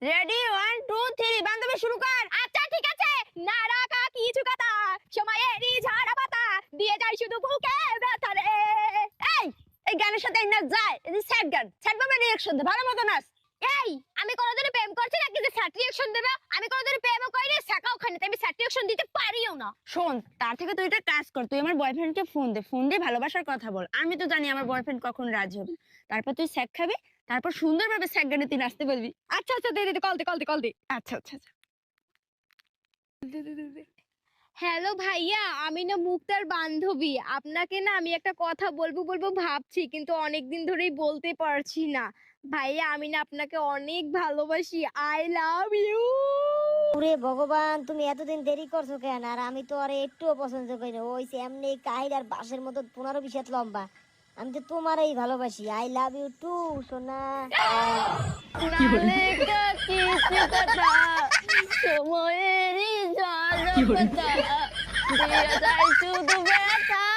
Ready 1 2 3 বান্ধবী শুরু কর। আচ্ছা ঠিক আছে। না রাখা কিছু কথা, সময়েরই ঝাড়া পাতা দিয়ে যায় শুধু বুকে ব্যথা রে। এই এই গানের সাথে নাচ যায়, এই যে স্যাড গান, স্যাড ভাবে রিঅ্যাকশন দে, ভালো মতো নাচ। এই আমি কোনোদিন প্রেম করছি নাকি যে স্যাট রিঅ্যাকশন দেবে? আমি কোনোদিন প্রেমও করিনি, শেখাও খাইনি, তাই আমি স্যাট রিঅ্যাকশন দিতে পারিও না। শোন, তার থেকে তুই একটা কাজ কর, তুই আমার বয়ফ্রেন্ডকে ফোন দে, ফোন দিয়ে ভালোবাসার কথা বল। আমি তো জানি আমার বয়ফ্রেন্ড কখন রাজি হবে। তারপর তুই স্যাক খাবি, তারপর সুন্দরভাবে স্যাক গানে তুই নাচতে পারবি। আচ্ছা আচ্ছা, দে দে, কল দে কল দে কল দে। আচ্ছা আচ্ছা আচ্ছা। হ্যালো ভাইয়া, আমি না মুক্তার বান্ধবী। আপনাকে না আমি একটা কথা বলবো বলবো ভাবছি, কিন্তু অনেকদিন ধরেই বলতে পারছি না। ভাইয়া আমি না আপনাকে অনেক ভালোবাসি। I love you. ওরে ভগবান, তুমি এতদিন দেরি করছো কেন? আর আমি তো আরে একটুও পছন্দ করি না। ওই এমনি কাহির আর বাঁশের মতো 15-20 হাত লম্বা। আমি তো তোমারই ভালোবাসি। আই লাভ ইউ টু সোনা। নালে কিছু কথা, সময়েরই ঝড় পাতা, দিয়ে যায় শুধু ব্যথা